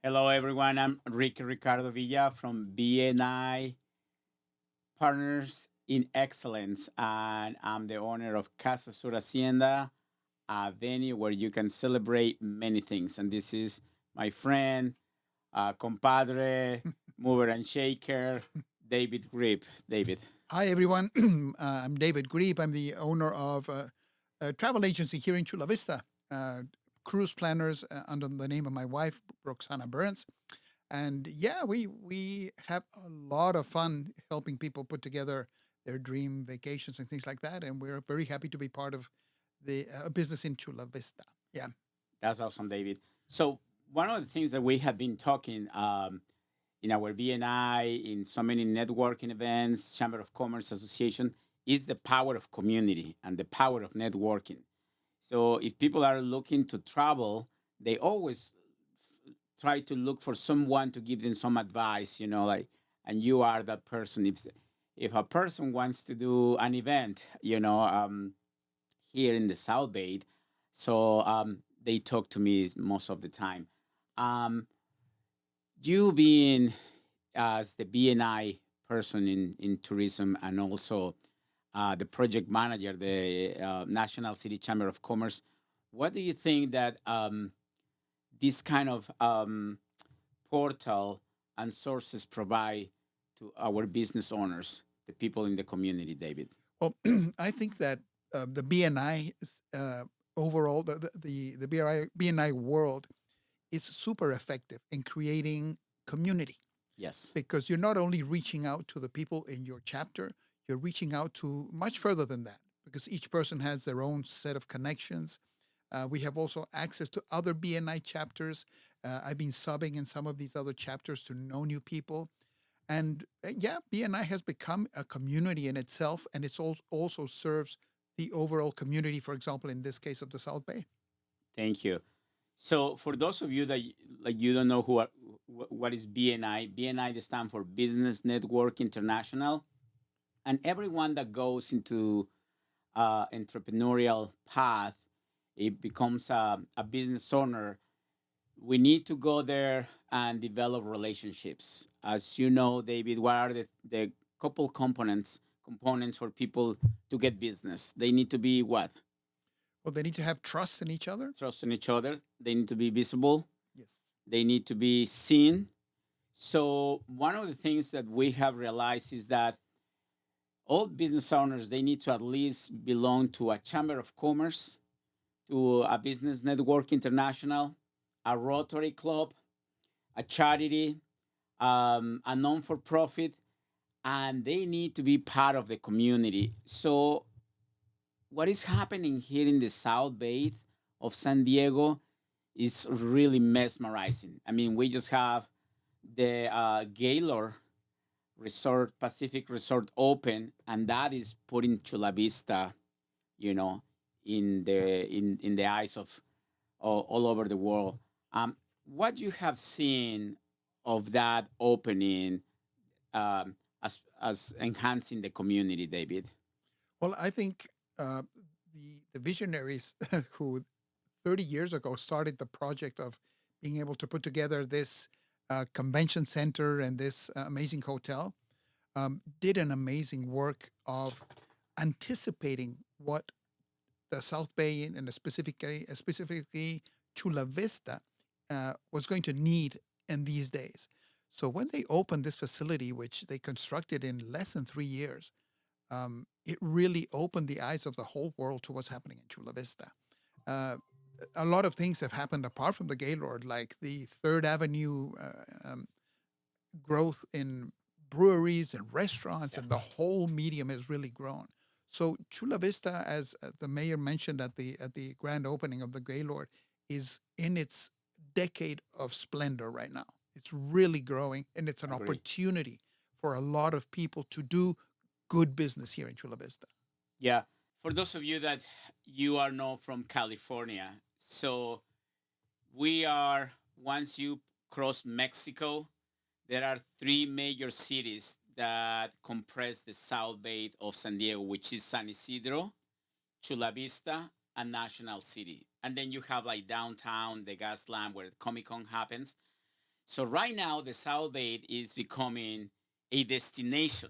Hello, everyone. I'm Ricky Ricardo Villa from BNI Partners in Excellence, and I'm the owner of Casa Sur Hacienda, a venue where you can celebrate many things. And this is my friend, compadre, mover and shaker, David Grepe. David. Hi, everyone. I'm David Grepe. I'm the owner of a travel agency here in Chula Vista, uh, cruise planners under the name of my wife, Roxana Burns. And yeah, we have a lot of fun helping people put together their dream vacations and things like that. And we're very happy to be part of the business in Chula Vista. Yeah. That's awesome, David. So, one of the things that we have been talking in our BNI, in so many networking events, Chamber of Commerce Association, is the power of community and the power of networking. So if people are looking to travel, they always try to look for someone to give them some advice, like, and you are that person. If a person wants to do an event, here in the South Bay, so they talk to me most of the time. Um, you being as the BNI person in tourism and also the project manager, the National City Chamber of Commerce, what do you think that this kind of portal and sources provide to our business owners, the people in the community, David? Well, I think that the BNI overall, the BNI world is super effective in creating community Yes. because you're not only reaching out to the people in your chapter, you're reaching out to much further than that because each person has their own set of connections. We have also access to other BNI chapters. I've been subbing in some of these other chapters to know new people. And yeah, BNI has become a community in itself, and it's also serves the overall community, for example, in this case of the South Bay. Thank you. So, for those of you that like you don't know what is BNI, BNI stands for Business Network International, and everyone that goes into entrepreneurial path, it becomes a business owner. We need to go there and develop relationships. As you know, David, what are the couple components for people to get business? They need to be what? Well, they need to have trust in each other. Trust in each other. They need to be visible. Yes. They need to be seen. So one of the things that we have realized is that all business owners, they need to at least belong to a chamber of commerce, to a business network international, a Rotary Club, a charity, a non-for-profit, and they need to be part of the community. So what is happening here in the South Bay of San Diego is really mesmerizing. I mean, we just have the Gaylord Pacific Resort open, and that is putting Chula Vista, you know, in the eyes of all over the world. What you have seen of that opening as enhancing the community, David? Well, I think uh, the visionaries who 30 years ago started the project of being able to put together this convention center and this amazing hotel did an amazing work of anticipating what the South Bay and specifically Chula Vista was going to need in these days. So when they opened this facility, which they constructed in less than 3 years, it really opened the eyes of the whole world to what's happening in Chula Vista. Uh, a lot of things have happened apart from the Gaylord, like the Third Avenue growth in breweries and restaurants, Yeah, and the whole medium has really grown. So Chula Vista, as the mayor mentioned at the grand opening of the Gaylord, is in its decade of splendor right now. It's really growing, and it's an agree. opportunity for a lot of people to do good business here in Chula Vista. Yeah, for those of you that you are not from California, so we are once you cross Mexico, there are three major cities that compress the South Bay of San Diego, which is San Isidro, Chula Vista, and National City. And then you have like downtown, the Gaslamp, where Comic Con happens. So right now, the South Bay is becoming a destination.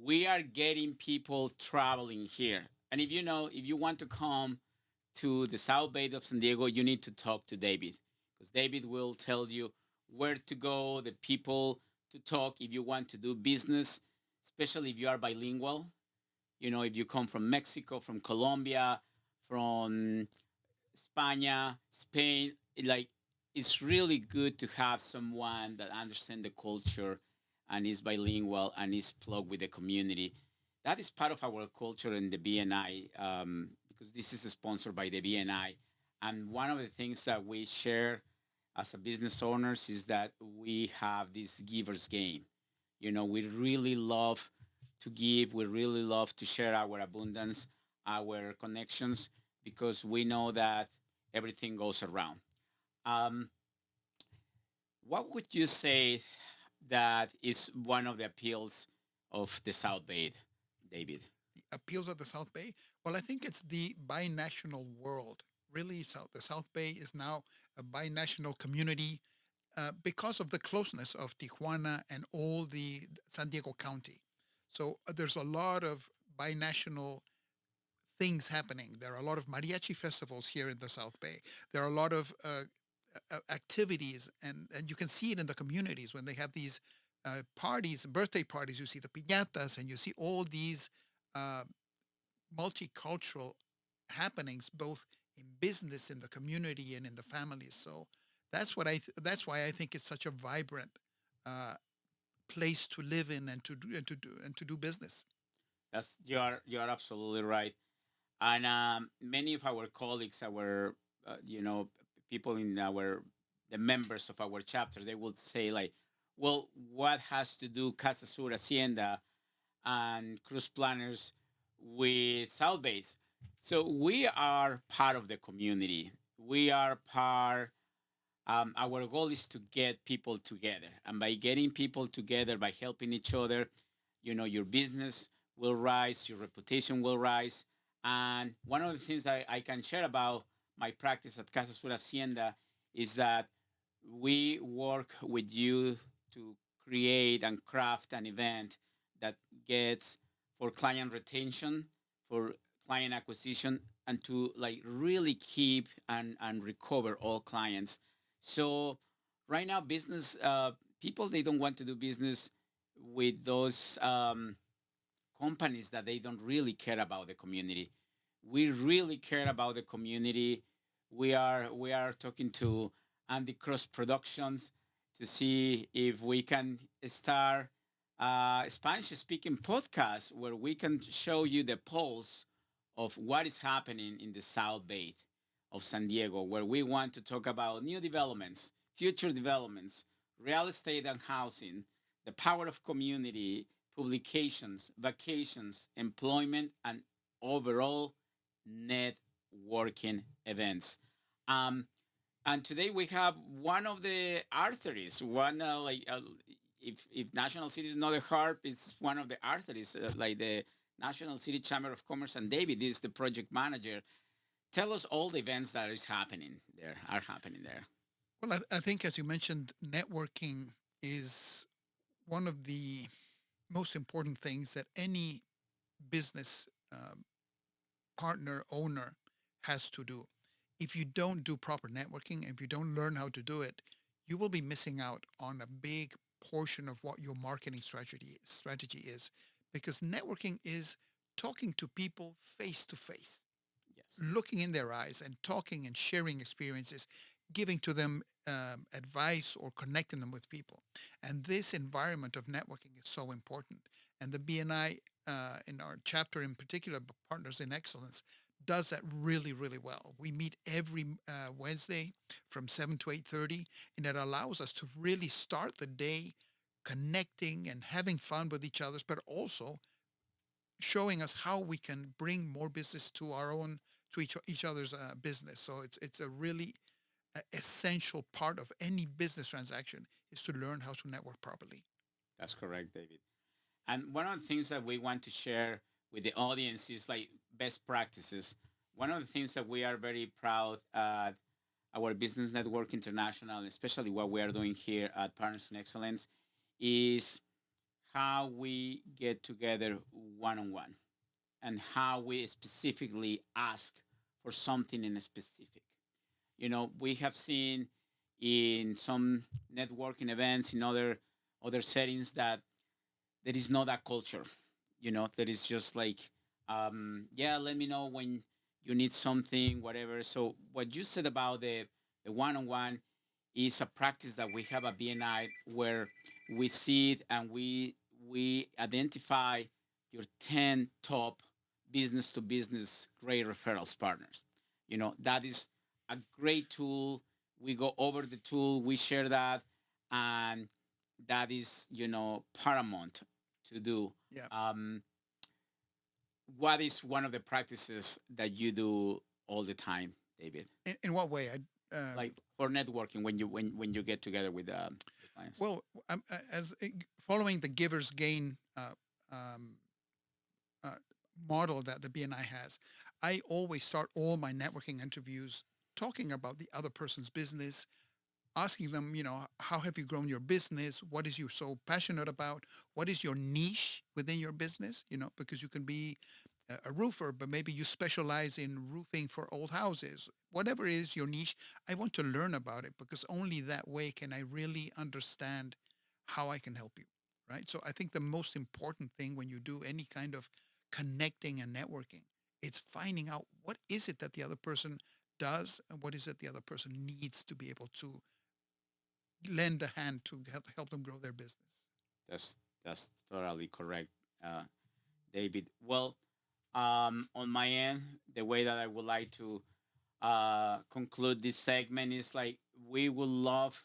We are getting people traveling here. And if you know, if you want to come to the South Bay of San Diego, you need to talk to David because David will tell you where to go, the people to talk if you want to do business, especially if you are bilingual. You know, if you come from Mexico, from Colombia, from España, Spain, like it's really good to have someone that understands the culture and is bilingual and is plugged with the community. That is part of our culture in the BNI because this is sponsored by the BNI. And one of the things that we share as a business owners is that we have this giver's game. You know, we really love to give. We really love to share our abundance, our connections, because we know that everything goes around. Um, what would you say that is one of the appeals of the South Bay, David? The appeals of the South Bay. Well, I think it's the binational world. Really, the South Bay is now a binational community because of the closeness of Tijuana and all the San Diego County. So there's a lot of binational things happening. There are a lot of mariachi festivals here in the South Bay. There are a lot of activities, and you can see it in the communities when they have these parties, birthday parties. You see the piñatas, and you see all these uh, multicultural happenings, both in business, in the community, and in the families. So that's why I think it's such a vibrant uh, place to live in and to do business. That's you are absolutely right. And many of our colleagues, our people in our the members of our chapter, they would say like, well, what has to do Casa Sur Hacienda and cruise planners with South Base? So we are part of the community. We are part. Our goal is to get people together, and by getting people together, by helping each other, you know, your business will rise, your reputation will rise. And one of the things I can share about my practice at Casa Sur Hacienda is that we work with you to create and craft an event that gets for client retention, for client acquisition, and to like really keep and recover all clients. So right now, business people they don't want to do business with those companies that they don't really care about the community. We really care about the community. We are talking to Andy Cross Productions to see if we can start a Spanish speaking podcast where we can show you the pulse of what is happening in the South Bay of San Diego, where we want to talk about new developments, future developments, real estate and housing, the power of community, publications, vacations, employment, and overall networking events. Um, and today we have one of the arteries, if National City is not a harp, it's one of the arteries, like the National City Chamber of Commerce. And David is the project manager. Tell us all the events that are happening there. Well, I think, as you mentioned, networking is one of the most important things that any business partner owner has to do. If you don't do proper networking, if you don't learn how to do it, you will be missing out on a big portion of what your marketing strategy is, because networking is talking to people face to face, Yes, looking in their eyes and talking and sharing experiences, giving to them advice or connecting them with people. And this environment of networking is so important. And the BNI, in our chapter in particular, Partners in Excellence, does that really, really well. We meet every Wednesday from 7 to 8:30, and it allows us to really start the day connecting and having fun with each other, but also showing us how we can bring more business to our own to each other's business. So it's a really essential part of any business transaction is to learn how to network properly. that's correct, David. And one of the things that we want to share with the audience is like best practices. One of the things that we are very proud our Business Network International, especially what we are doing here at Partners in Excellence, is how we get together one on one and how we specifically ask for something in a specific. We have seen in some networking events in other settings that there is not that culture. That is just like, yeah, let me know when you need something, whatever. So what you said about the one-on-one is a practice that we have at BNI where we see it and we identify your 10 top business to business great referrals partners. That is a great tool. We go over the tool, we share that, and that is paramount to do. Yeah. What is one of the practices that you do all the time, David? In what way? Like for networking when you get together with clients. Well, as following the giver's gain um, uh, model that the BNI has, I always start all my networking interviews talking about the other person's business, asking them, how have you grown your business? What is you so passionate about? What is your niche within your business? Because you can be a roofer, but maybe you specialize in roofing for old houses. Whatever is your niche, I want to learn about it because only that way can I really understand how I can help you. Right. So I think the most important thing when you do any kind of connecting and networking, it's finding out what is it that the other person does and what is it the other person needs to be able to lend a hand to help them grow their business. That's totally correct, David. Well, on my end, the way that I would like to conclude this segment is like we would love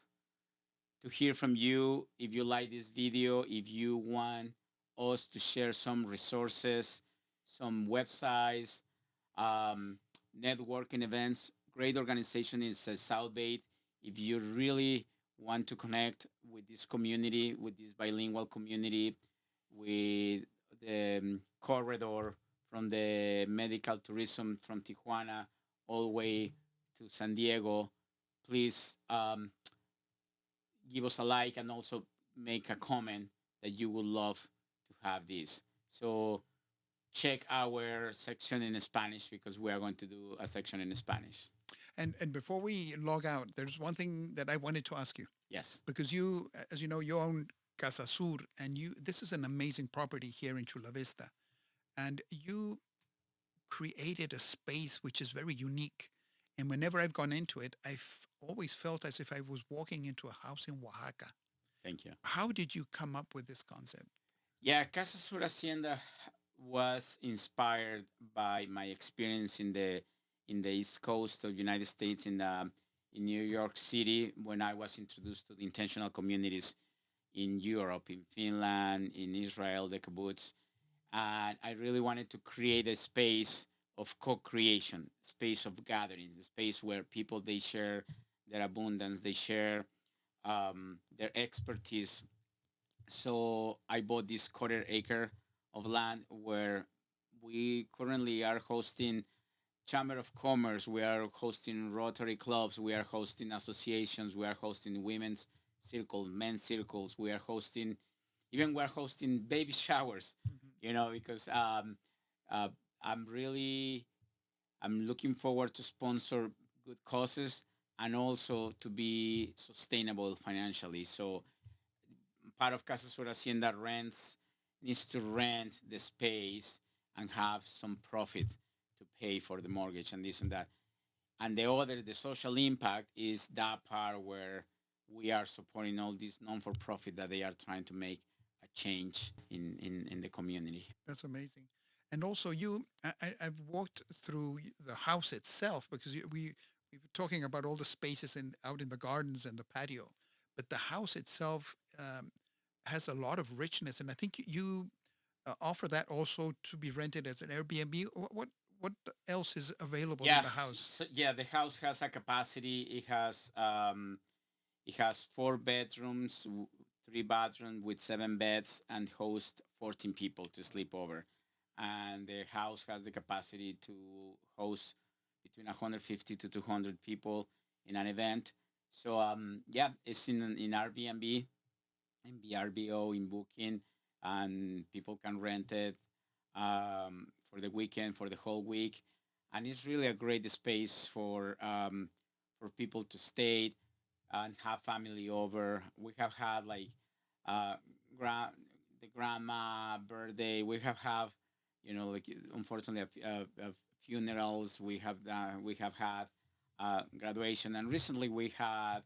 to hear from you if you like this video, if you want us to share some resources, some websites, um, networking events. Great organization is South Bay. If you really want to connect with this community, with this bilingual community, with the corridor from the medical tourism from Tijuana all the way to San Diego, please give us a like and also make a comment that you would love to have this. So check our section in Spanish because we are going to do a section in Spanish. And before we log out, there's one thing that I wanted to ask you. Yes. Because you, as you know, you own Casa Sur, and this is an amazing property here in Chula Vista, and you created a space which is very unique. And whenever I've gone into it, I've always felt as if I was walking into a house in Oaxaca. Thank you. How did you come up with this concept? Yeah, Casa Sur Hacienda was inspired by my experience in the East Coast of the United States in New York City when I was introduced to the intentional communities in Europe, in Finland, in Israel, the kibbutz. And I really wanted to create a space of co-creation, space of gatherings, a space where people, they share their abundance, they share their expertise. So I bought this quarter acre of land where we currently are hosting Chamber of Commerce, we are hosting Rotary clubs, we are hosting associations, we are hosting women's circles, men's circles, we are hosting baby showers, because uh, I'm really I'm looking forward to sponsor good causes and also to be sustainable financially. So part of Casa Sur Hacienda needs to rent the space and have some profit to pay for the mortgage and this and that. And the social impact is that part where we are supporting all these non-for-profit that they are trying to make a change in the community. That's amazing. And also, I've walked through the house itself because we were talking about all the spaces out in the gardens and the patio, but the house itself has a lot of richness, and I think you offer that also to be rented as an Airbnb. What else is available in Yeah, the house? yeah. The house has a capacity. It has 4 bedrooms, 3 bathrooms with 7 beds, and host 14 people to sleep over. And the house has the capacity to host between 150 to 200 people. in an event. So yeah, it's in Airbnb, in VRBO, in Booking, and people can rent it for the weekend, for the whole week, and it's really a great space for people to stay and have family over. We have had like uh, grand the grandma birthday. We have like unfortunately funerals. We have had graduation, and recently we had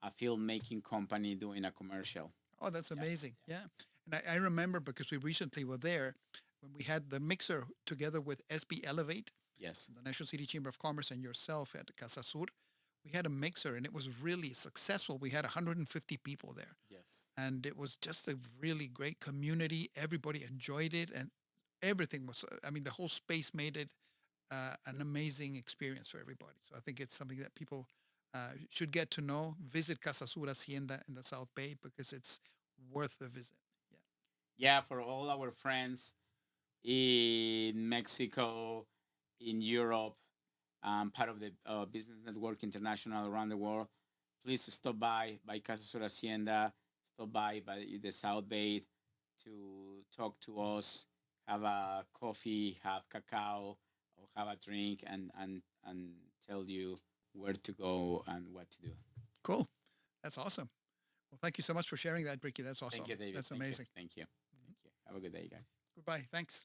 a filmmaking company doing a commercial. Oh, that's Yeah, amazing. Yeah. And I remember because we recently were there when we had the mixer together with SB Elevate, yes, the National City Chamber of Commerce, and yourself at Casa Sur. We had a mixer and it was really successful. We had 150 people there. yes. And it was just a really great community. Everybody enjoyed it. And everything was, I mean, the whole space made it an amazing experience for everybody. So I think it's something that people should get to know. Visit Casa Sur Hacienda in the South Bay because it's worth the visit. Yeah. Yeah, for all our friends in Mexico, in Europe, part of the Business Network International around the world, please stop by Casa Sur Hacienda, stop by the South Bay to talk to us, have a coffee, have cacao, or have a drink, and tell you where to go and what to do. Cool. That's awesome. Well, thank you so much for sharing that, Ricky. That's Thank awesome. you, David. That's Thank you. amazing. Thank you. Mhm. Thank you. Have a good day, guys. Goodbye. Thanks.